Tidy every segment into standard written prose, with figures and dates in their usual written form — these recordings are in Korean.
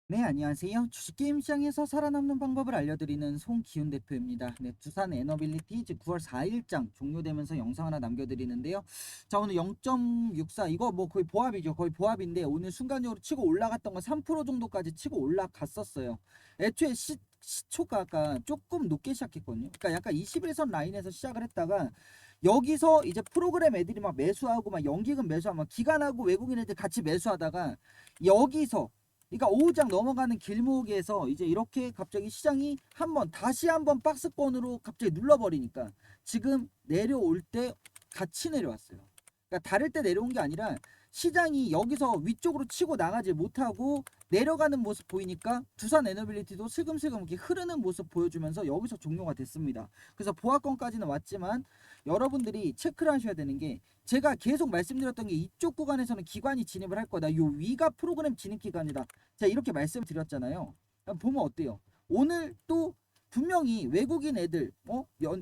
네, 안녕하세요. 주식게임 시장에서 살아남는 방법을 알려드리는 송기훈 대표입니다. 네, 두산 에너빌리티 이제 9월 4일장 종료되면서 영상 하나 남겨드리는데요. 자, 오늘 0.64 이거 뭐 거의 보합이죠. 거의 보합인데 오늘 순간적으로 치고 올라갔던 건 3% 정도까지 치고 올라갔었어요. 애초에 시초가 아까 조금 높게 시작했거든요. 그러니까 약간 21선 라인에서 시작을 했다가 여기서 이제 프로그램 애들이 막 매수하고 막 연기금 매수하고 막 기관하고 외국인 애들 같이 매수하다가 여기서 그러니까 5장 넘어가는 길목에서 이제 이렇게 갑자기 시장이 다시 한번 박스권으로 갑자기 눌러버리니까 지금 내려올 때 같이 내려왔어요. 그러니까 다를 때 내려온 게 아니라 시장이 여기서 위쪽으로 치고 나가지 못하고 내려가는 모습 보이니까 두산 에너빌리티도 슬금슬금 이렇게 흐르는 모습 보여주면서 여기서 종료가 됐습니다. 그래서 보합권까지는 왔지만 여러분들이 체크를 하셔야 되는 게 제가 계속 말씀드렸던 게 이쪽 구간에서는 기관이 진입을 할 거다. 요 위가 프로그램 진입 기간이다. 제가 이렇게 말씀드렸잖아요. 보면 어때요? 오늘 또 분명히 외국인 애들,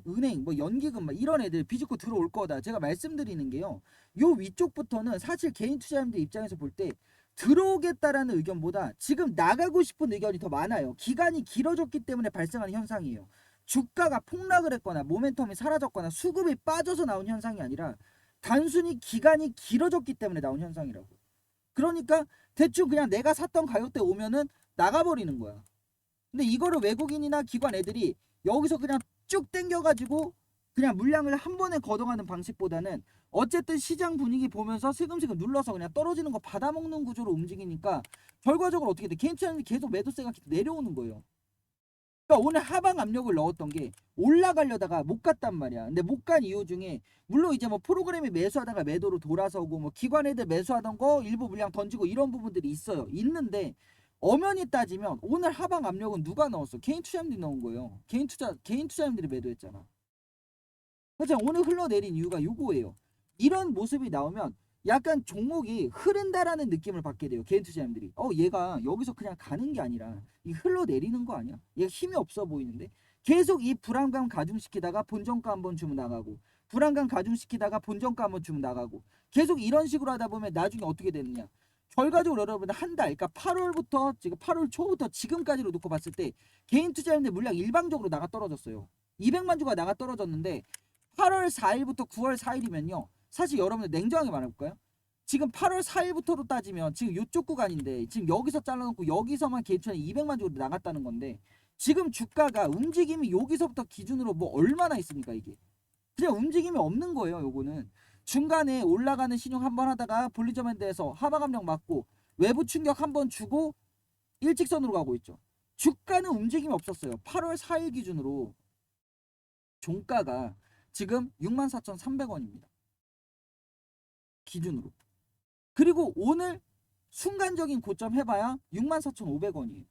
은행, 뭐 연기금 막 이런 애들 비집고 들어올 거다. 제가 말씀드리는 게요. 요 위쪽부터는 사실 개인 투자자님들 입장에서 볼 때 들어오겠다라는 의견보다 지금 나가고 싶은 의견이 더 많아요. 기간이 길어졌기 때문에 발생하는 현상이에요. 주가가 폭락을 했거나 모멘텀이 사라졌거나 수급이 빠져서 나온 현상이 아니라 단순히 기간이 길어졌기 때문에 나온 현상이라고. 그러니까 대충 그냥 내가 샀던 가격대 오면은 나가버리는 거야. 근데 이거를 외국인이나 기관 애들이 여기서 그냥 쭉 땡겨가지고 그냥 물량을 한 번에 걷어가는 방식보다는 어쨌든 시장 분위기 보면서 슬금슬금 눌러서 그냥 떨어지는 거 받아먹는 구조로 움직이니까 결과적으로 어떻게 돼? 개인 투자자들이 계속 매도세가 내려오는 거예요. 그러니까 오늘 하방 압력을 넣었던 게 올라가려다가 못 갔단 말이야. 근데 못 간 이유 중에 물론 이제 뭐 프로그램이 매수하다가 매도로 돌아서고 뭐 기관 애들 매수하던 거 일부 물량 던지고 이런 부분들이 있어요. 있는데 엄연히 따지면 오늘 하방 압력은 누가 넣었어? 개인 투자님들이 넣은 거예요. 개인 투자님들이 매도했잖아. 그래서 오늘 흘러내린 이유가 요거예요. 이런 모습이 나오면 약간 종목이 흐른다라는 느낌을 받게 돼요. 개인 투자자들이. 얘가 여기서 그냥 가는 게 아니라 이 흘러내리는 거 아니야? 얘가 힘이 없어 보이는데 계속 이 불안감 가중시키다가 본전가 한번 주면 나가고 불안감 가중시키다가 본전가 한번 주면 나가고 계속 이런 식으로 하다 보면 나중에 어떻게 되느냐? 결과적으로 여러분들 한 달, 그러니까 8월부터 지금 8월 초부터 지금까지로 놓고 봤을 때 개인 투자자들 물량 일방적으로 나가 떨어졌어요. 200만 주가 나가 떨어졌는데 8월 4일부터 9월 4일이면요. 사실 여러분들 냉정하게 말해볼까요? 지금 8월 4일부터로 따지면 지금 이쪽 구간인데 지금 여기서 잘라놓고 여기서만 개인투자 200만 주로 나갔다는 건데 지금 주가가 움직임이 여기서부터 기준으로 뭐 얼마나 있습니까 이게? 그냥 움직임이 없는 거예요. 요거는 중간에 올라가는 신용 한번 하다가 볼리저밴드에서 하방 압력 맞고 외부 충격 한번 주고 일직선으로 가고 있죠. 주가는 움직임이 없었어요. 8월 4일 기준으로 종가가 지금 64,300원입니다. 기준으로. 그리고 오늘 순간적인 고점 해봐야 64,500원이에요.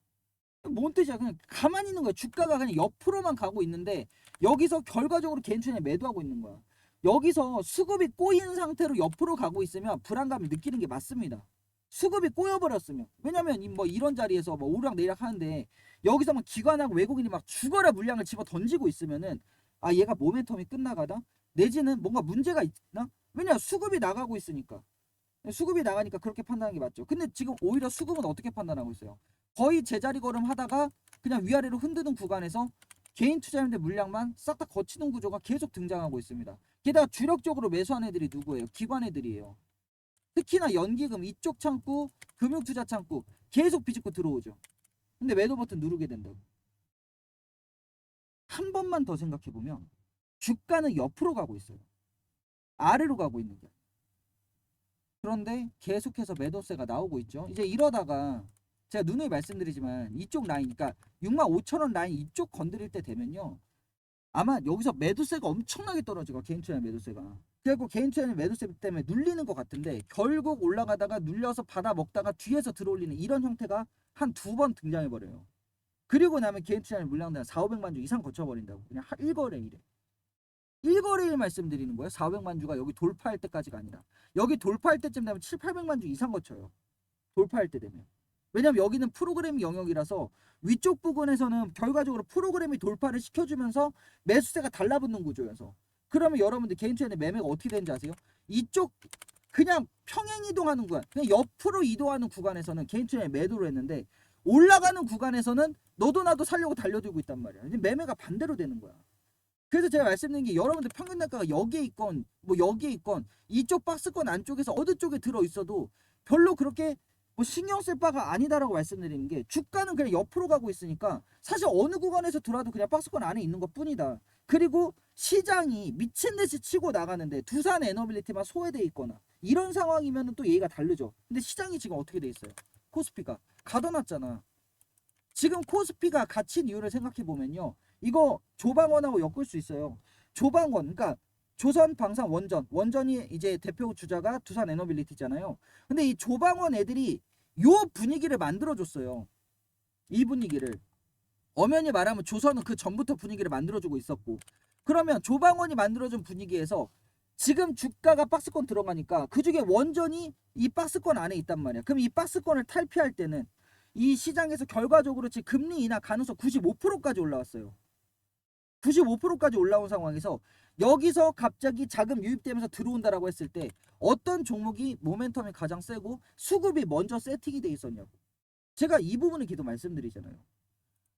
뭔 뜻이야? 그냥 가만히 있는 거야. 주가가 그냥 옆으로만 가고 있는데 여기서 결과적으로 개인투자에 매도하고 있는 거야. 여기서 수급이 꼬인 상태로 옆으로 가고 있으면 불안감을 느끼는 게 맞습니다. 수급이 꼬여버렸으면. 왜냐면 뭐 이런 자리에서 뭐 오르락 내리락 하는데 여기서 막 기관하고 외국인이 막 죽어라 물량을 집어 던지고 있으면은 얘가 모멘텀이 끝나가다 내지는 뭔가 문제가 있나? 왜냐 수급이 나가고 있으니까. 수급이 나가니까 그렇게 판단하는 게 맞죠. 근데 지금 오히려 수급은 어떻게 판단하고 있어요? 거의 제자리 걸음 하다가 그냥 위아래로 흔드는 구간에서 개인 투자자들 물량만 싹 다 거치는 구조가 계속 등장하고 있습니다. 게다가 주력적으로 매수한 애들이 누구예요? 기관 애들이에요. 특히나 연기금 이쪽 창구, 금융투자 창구 계속 비집고 들어오죠. 근데 매도 버튼 누르게 된다고. 한 번만 더 생각해보면 주가는 옆으로 가고 있어요. 아래로 가고 있는 거예요. 그런데 계속해서 매도세가 나오고 있죠. 이제 이러다가 제가 누누이 말씀드리지만 이쪽 라인, 그러니까 65,000원 라인 이쪽 건드릴 때 되면요. 아마 여기서 매도세가 엄청나게 떨어지고 개인 투자 매도세가. 그리고 개인 투자 매도세 때문에 눌리는 것 같은데 결국 올라가다가 눌려서 받아 먹다가 뒤에서 들어올리는 이런 형태가 한 두 번 등장해 버려요. 그리고 나면 개인 투자 물량당 4, 500만 주 이상 거쳐버린다고. 그냥 1거래일에. 1거래일 말씀드리는 거예요. 4, 500만 주가 여기 돌파할 때까지가 아니라. 여기 돌파할 때쯤 되면 7, 800만 주 이상 거쳐요. 돌파할 때 되면. 왜냐면 여기는 프로그램 영역이라서 위쪽 부분에서는 결과적으로 프로그램이 돌파를 시켜주면서 매수세가 달라붙는 구조여서 그러면 여러분들 개인 투자의 매매가 어떻게 되는지 아세요? 이쪽 그냥 평행 이동하는 구간, 그냥 옆으로 이동하는 구간에서는 개인 투자에 매도를 했는데 올라가는 구간에서는 너도 나도 살려고 달려들고 있단 말이야. 이제 매매가 반대로 되는 거야. 그래서 제가 말씀드린 게 여러분들 평균 단가가 여기에 있건 뭐 여기에 있건 이쪽 박스권 안쪽에서 어느 쪽에 들어 있어도 별로 그렇게 뭐 신경 쓸 바가 아니다라고 말씀드리는 게 주가는 그냥 옆으로 가고 있으니까 사실 어느 구간에서 들어와도 그냥 박스권 안에 있는 것 뿐이다. 그리고 시장이 미친 듯이 치고 나가는데 두산 에너빌리티만 소외돼 있거나 이런 상황이면 또 얘기가 다르죠. 근데 시장이 지금 어떻게 돼 있어요? 코스피가 가둬놨잖아. 지금 코스피가 갇힌 이유를 생각해 보면요. 이거 조방원하고 엮을 수 있어요. 조방원, 그러니까 조선 방산 원전이 이제 대표 주자가 두산 에너빌리티잖아요. 근데 이 조방원 애들이 요 분위기를 만들어줬어요. 이 분위기를. 엄연히 말하면 조선은 그 전부터 분위기를 만들어주고 있었고, 그러면 조방원이 만들어준 분위기에서 지금 주가가 박스권 들어가니까 그 중에 원전이 이 박스권 안에 있단 말이야. 그럼 이 박스권을 탈피할 때는 이 시장에서 결과적으로 지금 금리 인하 가능성 95%까지 올라왔어요. 95%까지 올라온 상황에서 여기서 갑자기 자금 유입되면서 들어온다라고 했을 때 어떤 종목이 모멘텀이 가장 세고 수급이 먼저 세팅이 돼 있었냐고. 제가 이 부분을 계속 말씀드리잖아요.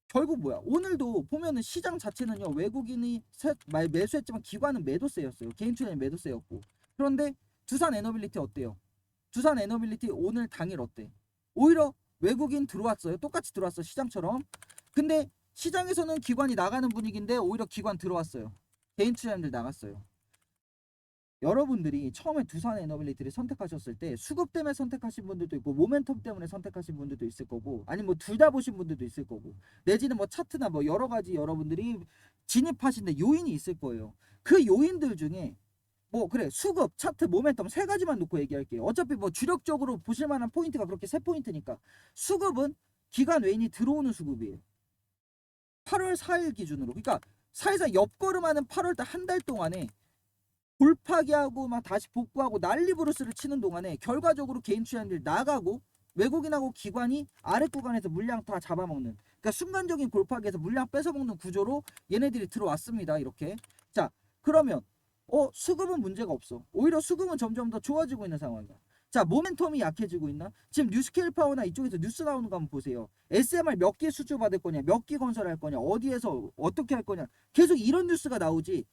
결국 뭐야? 오늘도 보면은 시장 자체는요, 외국인이 매수했지만 기관은 매도세였어요. 개인 투자는 매도세였고. 그런데 두산 에너빌리티 어때요? 두산 에너빌리티 오늘 당일 어때? 오히려 외국인 들어왔어요. 똑같이 들어왔어, 시장처럼. 근데 시장에서는 기관이 나가는 분위기인데 오히려 기관 들어왔어요. 개인 투자자들 나갔어요. 여러분들이 처음에 두산 에너빌리티를 선택하셨을 때 수급 때문에 선택하신 분들도 있고 모멘텀 때문에 선택하신 분들도 있을 거고, 아니면 뭐 둘 다 보신 분들도 있을 거고, 내지는 뭐 차트나 뭐 여러 가지 여러분들이 진입하신 데 요인이 있을 거예요. 그 요인들 중에 뭐 그래, 수급, 차트, 모멘텀 세 가지만 놓고 얘기할게요. 어차피 뭐 주력적으로 보실 만한 포인트가 그렇게 세 포인트니까. 수급은 기관 외인이 들어오는 수급이에요. 8월 4일 기준으로. 그러니까 사실상 옆걸음하는 8월 달 한 달 동안에 돌파기하고 막 다시 복구하고 난리부르스를 치는 동안에 결과적으로 개인 투자자들 나가고 외국인하고 기관이 아래 구간에서 물량 다 잡아먹는, 그러니까 순간적인 골파기에서 물량 뺏어먹는 구조로 얘네들이 들어왔습니다. 이렇게. 자, 그러면 수급은 문제가 없어. 오히려 수급은 점점 더 좋아지고 있는 상황이야. 자, 모멘텀이 약해지고 있나? 지금 뉴스케일 파워나 이쪽에서 뉴스 나오는 거 한번 보세요. SMR 몇 개 수주 받을 거냐, 몇 개 건설할 거냐, 어디에서 어떻게 할 거냐, 계속 이런 뉴스가 나오지.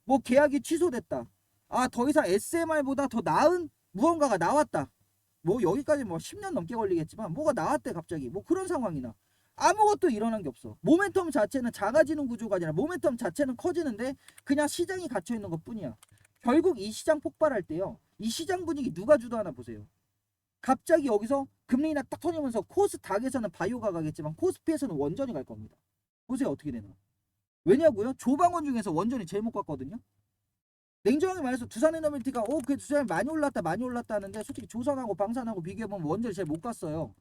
뭐 계약이 취소됐다. 아, 더 이상 SMR보다 더 나은 무언가가 나왔다. 뭐 여기까지 뭐 10년 넘게 걸리겠지만 뭐가 나왔대 갑자기. 뭐 그런 상황이나 아무것도 일어난 게 없어. 모멘텀 자체는 작아지는 구조가 아니라 모멘텀 자체는 커지는데 그냥 시장이 갇혀 있는 것뿐이야. 결국 이 시장 폭발할 때요, 이 시장 분위기 누가 주도하나 보세요. 갑자기 여기서 금리 인하 딱 터지면서 코스닥에서는 바이오가 가겠지만 코스피에서는 원전이 갈 겁니다. 보세요 어떻게 되나. 왜냐고요? 조방원 중에서 원전이 제일 못 갔거든요. 냉정하게 말해서 두산에너빌리티가 그 두산이 많이 올랐다 많이 올랐다 하는데 솔직히 조선하고 방산하고 비교해보면 원전이 제일 못 갔어요.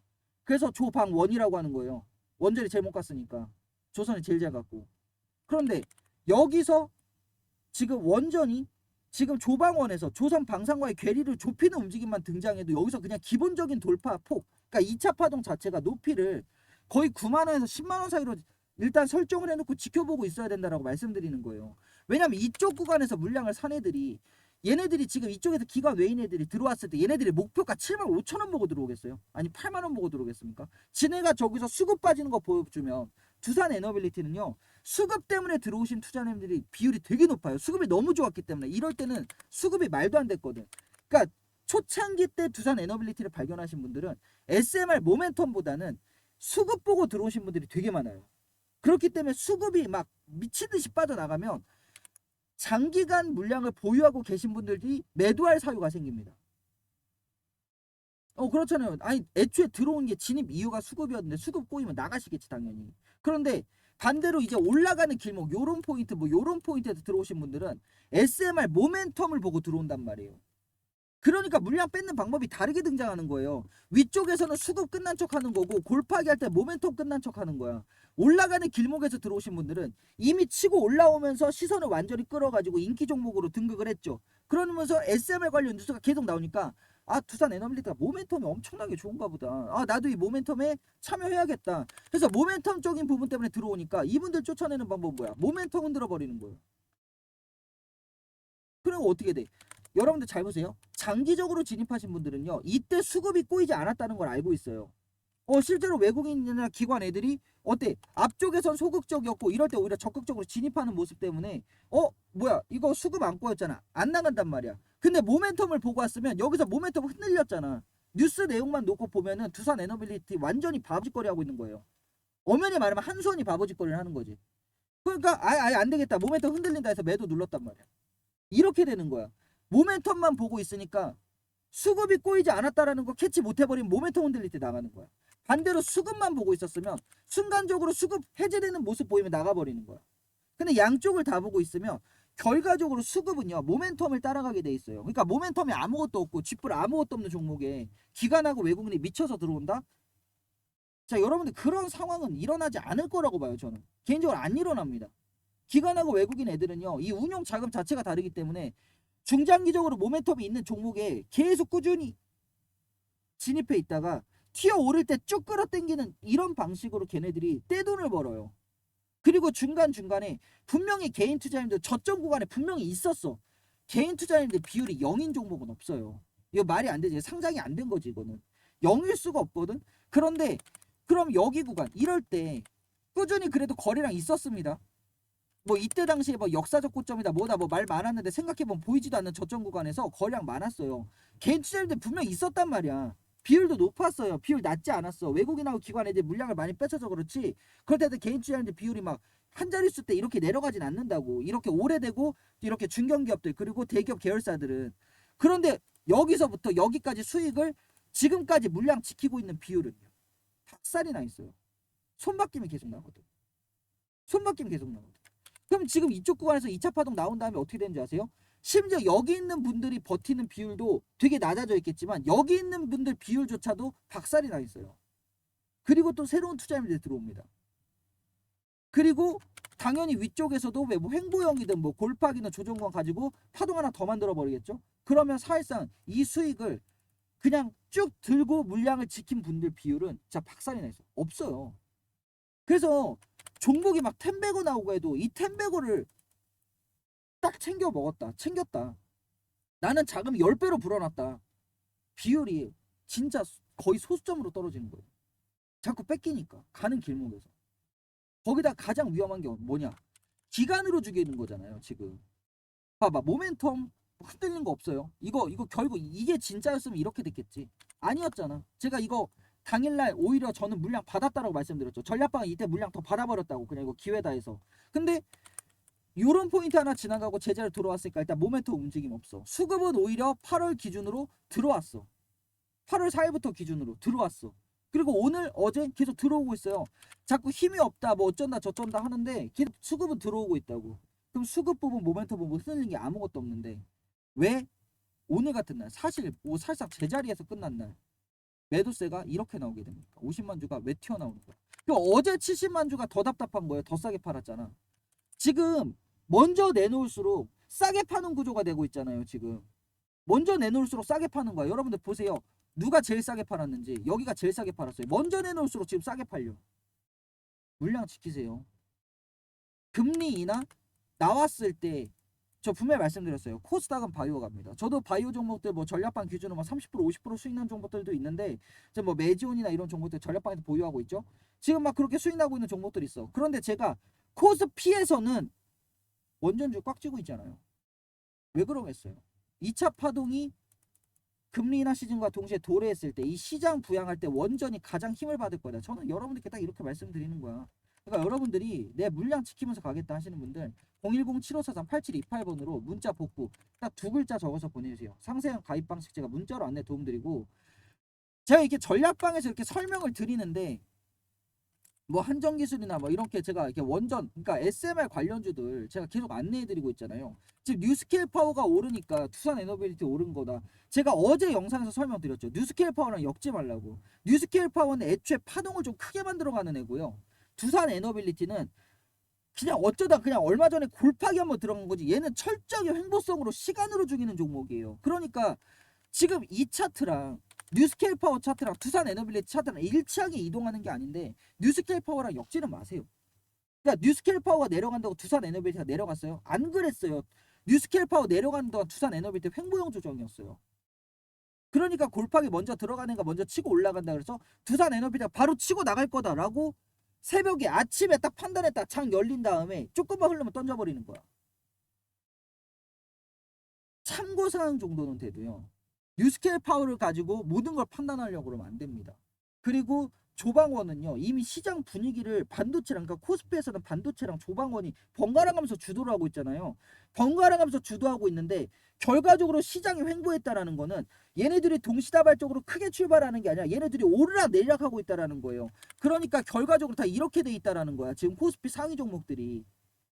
그래서 조방원이라고 하는 거예요. 원전이 제일 못 갔으니까. 조선이 제일 잘 갔고. 그런데 여기서 지금 원전이 지금 조방원에서 조선 방산과의 괴리를 좁히는 움직임만 등장해도 여기서 그냥 기본적인 돌파폭, 그러니까 2차 파동 자체가 높이를 거의 9만 원에서 10만 원 사이로 일단 설정을 해놓고 지켜보고 있어야 된다라고 말씀드리는 거예요. 왜냐면 이쪽 구간에서 물량을 산 애들이, 얘네들이 지금 이쪽에서 기관 외인 애들이 들어왔을 때 얘네들이 목표가 7만 5천 원 보고 들어오겠어요? 아니 8만 원 보고 들어오겠습니까? 지네가 저기서 수급 빠지는 거 보여주면 두산 에너빌리티는요, 수급 때문에 들어오신 투자자님들이 비율이 되게 높아요. 수급이 너무 좋았기 때문에. 이럴 때는 수급이 말도 안 됐거든. 그러니까 초창기 때 두산 에너빌리티를 발견하신 분들은 SMR 모멘텀보다는 수급 보고 들어오신 분들이 되게 많아요. 그렇기 때문에 수급이 막 미친듯이 빠져나가면 장기간 물량을 보유하고 계신 분들이 매도할 사유가 생깁니다. 그렇잖아요. 아니 애초에 들어온 게 진입 이유가 수급이었는데 수급 꼬이면 나가시겠지 당연히. 그런데 반대로 이제 올라가는 길목 요런 포인트 뭐 요런 포인트에서 들어오신 분들은 SMR 모멘텀을 보고 들어온단 말이에요. 그러니까 물량 뺏는 방법이 다르게 등장하는 거예요. 위쪽에서는 수급 끝난 척 하는 거고 골파기 할 때 모멘텀 끝난 척 하는 거야. 올라가는 길목에서 들어오신 분들은 이미 치고 올라오면서 시선을 완전히 끌어가지고 인기 종목으로 등극을 했죠. 그러면서 SMR 관련 뉴스가 계속 나오니까 두산 에너빌리티가 모멘텀이 엄청나게 좋은가 보다. 나도 이 모멘텀에 참여해야겠다. 그래서 모멘텀적인 부분 때문에 들어오니까 이분들 쫓아내는 방법은 뭐야? 모멘텀 흔들어 버리는 거예요. 그리고 어떻게 돼? 여러분들 잘 보세요. 장기적으로 진입하신 분들은요, 이때 수급이 꼬이지 않았다는 걸 알고 있어요. 실제로 외국인이나 기관 애들이 어때? 앞쪽에선 소극적이었고 이럴 때 오히려 적극적으로 진입하는 모습 때문에 뭐야 이거 수급 안 꼬였잖아. 안 나간단 말이야. 근데 모멘텀을 보고 왔으면 여기서 모멘텀 흔들렸잖아. 뉴스 내용만 놓고 보면은 두산 에너빌리티 완전히 바보짓거리 하고 있는 거예요. 엄연히 말하면 한수원이 바보짓거리를 하는 거지. 그러니까 아예 안 되겠다. 모멘텀 흔들린다 해서 매도 눌렀단 말이야. 이렇게 되는 거야. 모멘텀만 보고 있으니까 수급이 꼬이지 않았다라는 거 캐치 못해버리면 모멘텀 흔들릴 때 나가는 거야. 반대로 수급만 보고 있었으면 순간적으로 수급 해제되는 모습 보이면 나가버리는 거야. 근데 양쪽을 다 보고 있으면 결과적으로 수급은요 모멘텀을 따라가게 돼 있어요. 그러니까 모멘텀이 아무것도 없고 쥐뿔 아무것도 없는 종목에 기관하고 외국인이 미쳐서 들어온다? 자, 여러분들 그런 상황은 일어나지 않을 거라고 봐요. 저는 개인적으로 안 일어납니다. 기관하고 외국인 애들은요 이 운용 자금 자체가 다르기 때문에 중장기적으로 모멘텀이 있는 종목에 계속 꾸준히 진입해 있다가 튀어 오를 때 쭉 끌어당기는 이런 방식으로 걔네들이 떼돈을 벌어요. 그리고 중간중간에 분명히 개인 투자님들 저점 구간에 분명히 있었어. 개인 투자님들 비율이 0인 종목은 없어요. 이거 말이 안 되지. 상장이 안 된 거지 이거는. 0일 수가 없거든. 그런데 그럼 여기 구간 이럴 때 꾸준히 그래도 거래량 있었습니다. 뭐 이때 당시에 뭐 역사적 고점이다 뭐다 뭐 말 많았는데 생각해보면 보이지도 않는 저점 구간에서 거래량 많았어요. 개인 투자님들 분명 있었단 말이야. 비율도 높았어요. 비율 낮지 않았어. 외국인하고 기관 애들 물량을 많이 뺏어서 그렇지. 그럴 때도 개인 투자님들 비율이 막 한 자릿수 때 이렇게 내려가진 않는다고. 이렇게 오래되고 이렇게 중견기업들 그리고 대기업 계열사들은. 그런데 여기서부터 여기까지 수익을 지금까지 물량 지키고 있는 비율은요. 박살이 나 있어요. 손바뀜이 계속 나거든. 손바뀜이 계속 나거든. 그럼 지금 이쪽 구간에서 2차 파동 나온 다음에 어떻게 되는지 아세요? 심지어 여기 있는 분들이 버티는 비율도 되게 낮아져 있겠지만 여기 있는 분들 비율조차도 박살이 나 있어요. 그리고 또 새로운 투자자들이 들어옵니다. 그리고 당연히 위쪽에서도 뭐 횡보형이든 뭐 골프하기는 조정권 가지고 파동 하나 더 만들어 버리겠죠. 그러면 사실상 이 수익을 그냥 쭉 들고 물량을 지킨 분들 비율은 진짜 박살이 나 있어요. 없어요. 그래서 종목이 막 텐베고 나오고 해도 이 텐베고를 딱 챙겨 먹었다. 챙겼다. 나는 자금이 10배로 불어났다. 비율이 진짜 거의 소수점으로 떨어지는 거예요. 자꾸 뺏기니까. 가는 길목에서. 거기다 가장 위험한 게 뭐냐. 기간으로 죽이는 거잖아요. 지금. 봐봐. 모멘텀 흔들린 거 없어요. 이거 결국 이게 진짜였으면 이렇게 됐겠지. 아니었잖아. 제가 이거 당일날 오히려 저는 물량 받았다라고 말씀드렸죠. 전략방은 이때 물량 더 받아버렸다고. 그냥 이거 기회다 해서. 근데 요런 포인트 하나 지나가고 제자리 들어왔으니까 일단 모멘텀 움직임 없어. 수급은 오히려 8월 기준으로 들어왔어. 8월 4일부터 기준으로 들어왔어. 그리고 오늘 어제 계속 들어오고 있어요. 자꾸 힘이 없다 뭐 어쩐다 저쩐다 하는데 계속 수급은 들어오고 있다고. 그럼 수급 부분 모멘텀 부분 흔들린 게 아무것도 없는데 왜 오늘 같은 날 사실 사실상 제자리에서 끝난 날 매도세가 이렇게 나오게 됩니까? 50만 주가 왜 튀어나오는 거야? 그럼 어제 70만 주가 더 답답한 거예요. 더 싸게 팔았잖아. 지금 먼저 내놓을수록 싸게 파는 구조가 되고 있잖아요. 지금 먼저 내놓을수록 싸게 파는 거야. 여러분들 보세요. 누가 제일 싸게 팔았는지. 여기가 제일 싸게 팔았어요. 먼저 내놓을수록 지금 싸게 팔려. 물량 지키세요. 금리 인하 나왔을 때 저 분명히 말씀드렸어요. 코스닥은 바이오 갑니다. 저도 바이오 종목들 뭐 전략방 기준으로 막 30% 50% 수익 난 종목들도 있는데 지금 뭐 메지온이나 이런 종목들 전략방에서 보유하고 있죠. 지금 막 그렇게 수익 나고 있는 종목들이 있어. 그런데 제가 코스피에서는 원전주 꽉 쥐고 있잖아요. 왜 그러겠어요? 2차 파동이 금리 인하 시즌과 동시에 도래했을 때 이 시장 부양할 때 원전이 가장 힘을 받을 거다. 저는 여러분들께 딱 이렇게 말씀드리는 거야. 그러니까 여러분들이 내 물량 지키면서 가겠다 하시는 분들 010-7543-8728번으로 문자 복구 딱 두 글자 적어서 보내주세요. 상세한 가입 방식 제가 문자로 안내 도움드리고 제가 이렇게 전략방에서 이렇게 설명을 드리는데 뭐 한정기술이나 뭐 이렇게 제가 이렇게 원전 그러니까 SMR 관련주들 제가 계속 안내해드리고 있잖아요. 지금 뉴스케일 파워가 오르니까 두산 에너빌리티 오른 거다. 제가 어제 영상에서 설명드렸죠. 뉴스케일 파워랑 엮지 말라고. 뉴스케일 파워는 애초에 파동을 좀 크게 만들어가는 애고요. 두산 에너빌리티는 그냥 어쩌다 그냥 얼마 전에 골파기 한번 들어간 거지. 얘는 철저하게 횡보성으로 시간으로 죽이는 종목이에요. 그러니까 지금 이 차트랑 뉴스케일 파워 차트랑 두산 에너빌리티 차트랑 일치하게 이동하는 게 아닌데 뉴스케일 파워랑 엮지는 마세요. 그러니까 뉴스케일 파워가 내려간다고 두산 에너빌리티가 내려갔어요? 안 그랬어요. 뉴스케일 파워 내려가는 동안 두산 에너빌리티 횡보형 조정이었어요. 그러니까 골팍이 먼저 들어가는 가 먼저 치고 올라간다 그래서 두산 에너비가 바로 치고 나갈 거다라고 새벽에 아침에 딱 판단했다. 장 열린 다음에 조금만 흐르면 던져버리는 거야. 참고사항 정도는 돼도요. 뉴스케일 파워를 가지고 모든 걸 판단하려고 그러면 안 됩니다. 그리고 조방원은요. 이미 시장 분위기를 반도체랑 그러니까 코스피에서는 반도체랑 조방원이 번갈아 가면서 주도를 하고 있잖아요. 번갈아 가면서 주도하고 있는데 결과적으로 시장이 횡보했다라는 거는 얘네들이 동시다발적으로 크게 출발하는 게 아니라 얘네들이 오르락 내리락 하고 있다라는 거예요. 그러니까 결과적으로 다 이렇게 돼 있다라는 거야. 지금 코스피 상위 종목들이.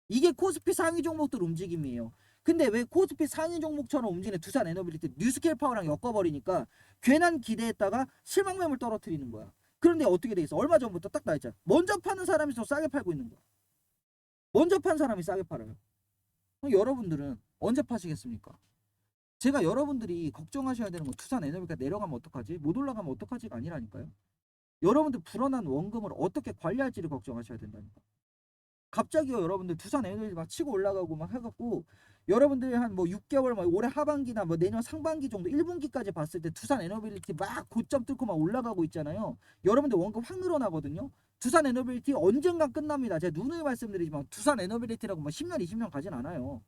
이게 코스피 상위 종목들 움직임이에요. 근데 왜 코스피 상위 종목처럼 움직이는 두산 에너빌리티 뉴스케일 파워랑 엮어버리니까 괜한 기대했다가 실망 매물 떨어뜨리는 거야. 그런데 어떻게 돼 있어? 얼마 전부터 딱 나있잖아. 먼저 파는 사람이 더 싸게 팔고 있는 거야. 먼저 판 사람이 싸게 팔아요. 그럼 여러분들은 언제 파시겠습니까? 제가 여러분들이 걱정하셔야 되는 건 두산 에너비가 내려가면 어떡하지? 못 올라가면 어떡하지가 아니라니까요. 여러분들 불어난 원금을 어떻게 관리할지를 걱정하셔야 된다니까. 갑자기요 여러분들 두산 에너지 막 치고 올라가고 막 해갖고 여러분들 한 뭐 6개월 막 올해 하반기나 뭐 내년 상반기 정도 1분기까지 봤을 때 두산 에너빌리티 막 고점 뚫고 막 올라가고 있잖아요. 여러분들 원금 확 늘어나거든요. 두산 에너빌리티 언젠가 끝납니다. 제가 누누이 말씀드리지만 두산 에너빌리티라고 뭐 10년 20년 가진 않아요.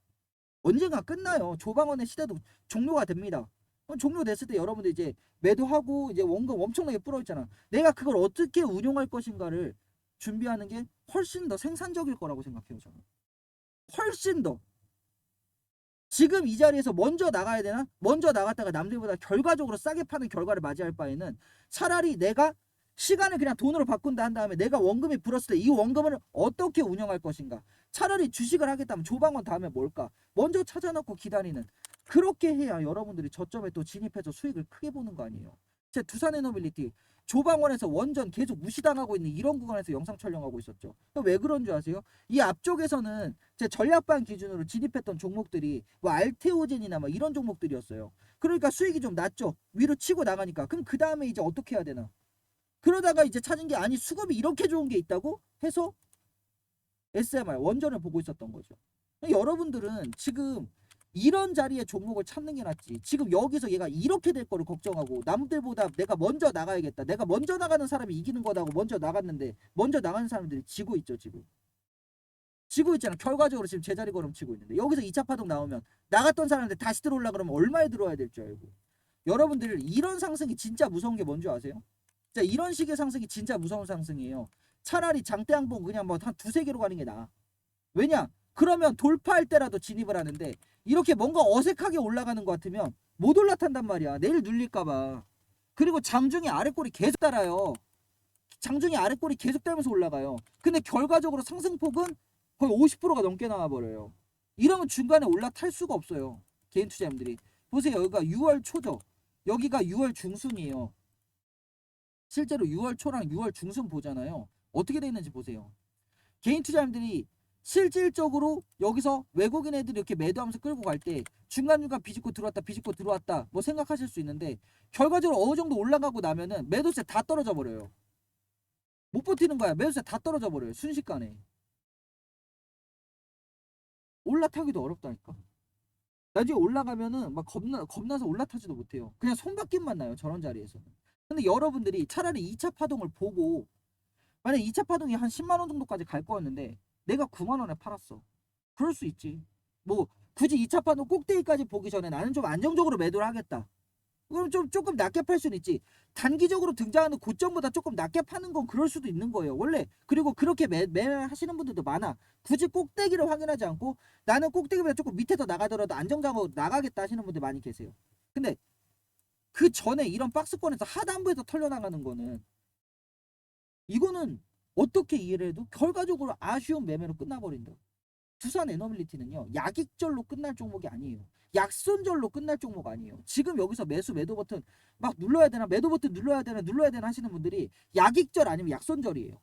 언젠가 끝나요. 조방원의 시대도 종료가 됩니다. 종료됐을 때 여러분들 이제 매도하고 이제 원금 엄청나게 불어있잖아. 내가 그걸 어떻게 운용할 것인가를 준비하는 게 훨씬 더 생산적일 거라고 생각해요. 저는 훨씬 더 지금 이 자리에서 먼저 나가야 되나? 먼저 나갔다가 남들보다 결과적으로 싸게 파는 결과를 맞이할 바에는 차라리 내가 시간을 그냥 돈으로 바꾼다 한 다음에 내가 원금이 불었을 때 이 원금을 어떻게 운영할 것인가. 차라리 주식을 하겠다면 조방원 다음에 뭘까? 먼저 찾아놓고 기다리는 그렇게 해야 여러분들이 저점에 또 진입해서 수익을 크게 보는 거 아니에요. 제 두산에너빌리티 조방원에서 원전 계속 무시당하고 있는 이런 구간에서 영상 촬영하고 있었죠. 왜 그런 줄 아세요? 이 앞쪽에서는 제 전략반 기준으로 진입했던 종목들이 뭐 알테오젠이나 뭐 이런 종목들이었어요. 그러니까 수익이 좀 낮죠. 위로 치고 나가니까. 그럼 그 다음에 이제 어떻게 해야 되나? 그러다가 이제 찾은 게 아니 수급이 이렇게 좋은 게 있다고 해서 SMR 원전을 보고 있었던 거죠. 여러분들은 지금 이런 자리에 종목을 찾는 게 낫지. 지금 여기서 얘가 이렇게 될 거를 걱정하고 남들보다 내가 먼저 나가야겠다. 내가 먼저 나가는 사람이 이기는 거다고 먼저 나갔는데 먼저 나가는 사람들이 지고 있죠 지금. 지고 있잖아. 결과적으로 지금 제자리 걸음 치고 있는데 여기서 2차 파동 나오면 나갔던 사람들 다시 들어올라 그러면 얼마에 들어와야 될 줄 알고. 여러분들 이런 상승이 진짜 무서운 게 뭔지 아세요? 자, 이런 식의 상승이 진짜 무서운 상승이에요. 차라리 장대 항복 그냥 뭐 한 두세 개로 가는 게 나아. 왜냐? 그러면 돌파할 때라도 진입을 하는데 이렇게 뭔가 어색하게 올라가는 것 같으면 못 올라탄단 말이야. 내일 눌릴까봐. 그리고 장중에 아래꼬리 계속 따라요. 장중에 아래꼬리 계속 따면서 올라가요. 근데 결과적으로 상승폭은 거의 50%가 넘게 나와버려요. 이러면 중간에 올라탈 수가 없어요. 개인 투자자님들이. 보세요. 여기가 6월 초죠. 여기가 6월 중순이에요. 실제로 6월 초랑 6월 중순 보잖아요. 어떻게 돼 있는지 보세요. 개인 투자자님들이 실질적으로 여기서 외국인 애들이 이렇게 매도하면서 끌고 갈 때 중간중간 비집고 들어왔다 뭐 생각하실 수 있는데 결과적으로 어느 정도 올라가고 나면은 매도세 다 떨어져 버려요. 못 버티는 거야. 매도세 다 떨어져 버려요. 순식간에. 올라타기도 어렵다니까. 나중에 올라가면은 막 겁나서 올라타지도 못해요. 그냥 손바뀜만 나요. 저런 자리에서는. 근데 여러분들이 차라리 2차 파동을 보고 만약 2차 파동이 한 10만 원 정도까지 갈 거였는데 내가 9만 원에 팔았어. 그럴 수 있지. 뭐 굳이 2차 파동 꼭대기까지 보기 전에 나는 좀 안정적으로 매도를 하겠다. 그럼 좀 조금 낮게 팔 수는 있지. 단기적으로 등장하는 고점보다 조금 낮게 파는 건 그럴 수도 있는 거예요. 원래 그리고 그렇게 매일 하시는 분들도 많아. 굳이 꼭대기를 확인하지 않고 나는 꼭대기보다 조금 밑에 더 나가더라도 안정적으로 나가겠다 하시는 분들 많이 계세요. 근데 그 전에 이런 박스권에서 하단부에서 털려나가는 거는 이거는 어떻게 이해를 해도 결과적으로 아쉬운 매매로 끝나버린다. 두산 에너빌리티는요. 약익절로 끝날 종목이 아니에요. 약손절로 끝날 종목 아니에요. 지금 여기서 매도 버튼 막 눌러야 되나 매도 버튼 눌러야 되나 하시는 분들이 약익절 아니면 약손절이에요.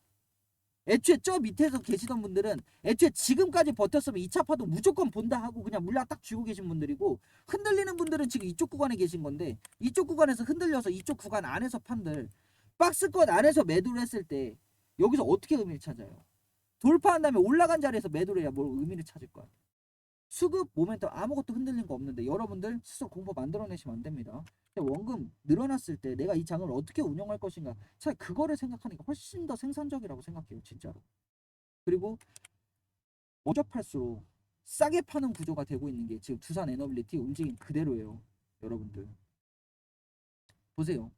애초에 저 밑에서 계시던 분들은 애초에 지금까지 버텼으면 2차 파동 무조건 본다 하고 그냥 물량 딱 쥐고 계신 분들이고 흔들리는 분들은 지금 이쪽 구간에 계신 건데 이쪽 구간에서 흔들려서 이쪽 구간 안에서 판들 박스권 안에서 매도를 했을 때 여기서 어떻게 의미를 찾아요? 돌파한 다음에 올라간 자리에서 매도를 해야 뭘 의미를 찾을 거야. 수급 모멘텀 아무것도 흔들린 거 없는데 여러분들 스스로 공포 만들어내시면 안 됩니다. 원금 늘어났을 때 내가 이 장을 어떻게 운영할 것인가, 차라리 그거를 생각하는 게 훨씬 더 생산적이라고 생각해요, 진짜로. 그리고 먼저 팔수록 싸게 파는 구조가 되고 있는 게 지금 두산 에너빌리티 움직임 그대로예요. 여러분들 보세요.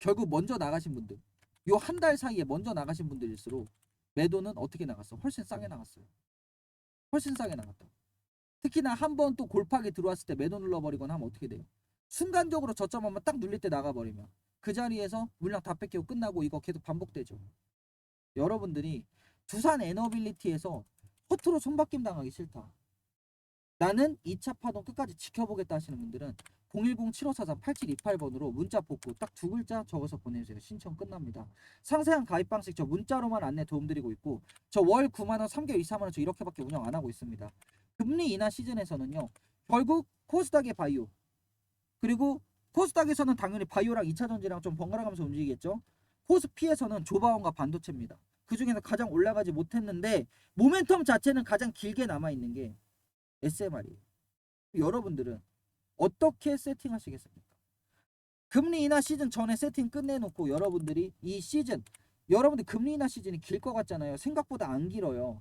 결국 먼저 나가신 분들, 요 한 달 사이에 먼저 나가신 분들일수록 매도는 어떻게 나갔어? 훨씬 싸게 나갔어요. 훨씬 싸게 나갔다. 특히나 한 번 또 골팍이 들어왔을 때 매도 눌러버리거나 하면 어떻게 돼요? 순간적으로 저점 한번 딱 눌릴 때 나가버리면 그 자리에서 물량 다 뺏기고 끝나고 이거 계속 반복되죠. 여러분들이 두산 에너빌리티에서 허투루 손바뀜 당하기 싫다, 나는 2차 파동 끝까지 지켜보겠다 하시는 분들은 010-7543-8728번으로 문자 복구 딱 두 글자 적어서 보내주세요. 신청 끝납니다. 상세한 가입 방식 저 문자로만 안내 도움드리고 있고, 저 월 9만원 3개월 24만원 저 이렇게밖에 운영 안 하고 있습니다. 금리 인하 시즌에서는요, 결국 코스닥의 바이오, 그리고 코스닥에서는 당연히 바이오랑 2차 전지랑 좀 번갈아 가면서 움직이겠죠. 코스피에서는 조바원과 반도체입니다. 그 중에서 가장 올라가지 못했는데 모멘텀 자체는 가장 길게 남아있는 게 SMR이에요. 여러분들은 어떻게 세팅하시겠습니까? 금리 인하 시즌 전에 세팅 끝내놓고 여러분들이 이 시즌, 여러분들 금리 인하 시즌이 길 것 같잖아요. 생각보다 안 길어요.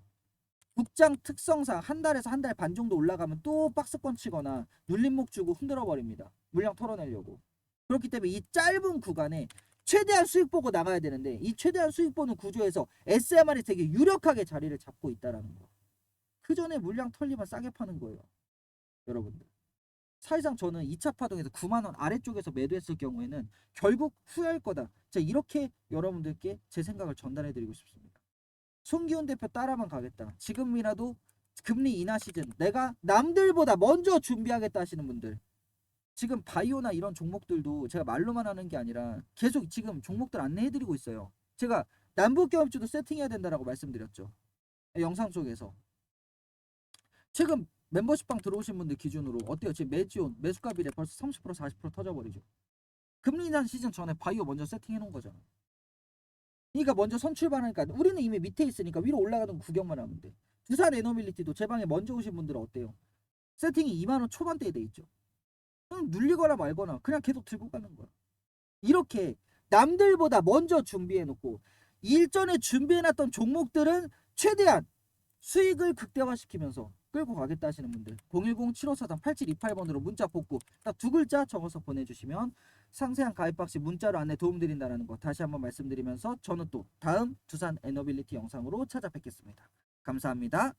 국장 특성상 한 달에서 한 달 반 정도 올라가면 또 박스권 치거나 눌림목 주고 흔들어 버립니다. 물량 털어내려고. 그렇기 때문에 이 짧은 구간에 최대한 수익 보고 나가야 되는데, 이 최대한 수익 보는 구조에서 SMR이 되게 유력하게 자리를 잡고 있다라는 거. 그 전에 물량 털리면 싸게 파는 거예요, 여러분들. 사실상 저는 2차 파동에서 9만원 아래쪽에서 매도했을 경우에는 결국 후회할 거다, 자, 이렇게 여러분들께 제 생각을 전달해 드리고 싶습니다. 손기훈 대표 따라만 가겠다, 지금이라도 금리 인하 시즌 내가 남들보다 먼저 준비하겠다 하시는 분들, 지금 바이오나 이런 종목들도 제가 말로만 하는 게 아니라 계속 지금 종목들 안내해 드리고 있어요. 제가 남북경합주도 세팅해야 된다라고 말씀드렸죠, 영상 속에서. 최근 멤버십방 들어오신 분들 기준으로 어때요? 지금 매지온 매수가 비례 벌써 30% 40% 터져버리죠. 금리 인하 시즌 전에 바이오 먼저 세팅해 놓은 거잖아. 그러니까 먼저 선출발하니까 우리는 이미 밑에 있으니까 위로 올라가는 거 구경만 하면 돼. 두산 에너빌리티도 제 방에 먼저 오신 분들은 어때요? 세팅이 2만원 초반대에 돼 있죠. 그냥 눌리거나 말거나 그냥 계속 들고 가는 거야. 이렇게 남들보다 먼저 준비해 놓고 일전에 준비해 놨던 종목들은 최대한 수익을 극대화시키면서 끌고 가겠다 하시는 분들 010-7543-8728번으로 문자 복구 딱 두 글자 적어서 보내주시면 상세한 가입 방식 문자로 안내 도움드린다는 거 다시 한번 말씀드리면서 저는 또 다음 두산 에너빌리티 영상으로 찾아뵙겠습니다. 감사합니다.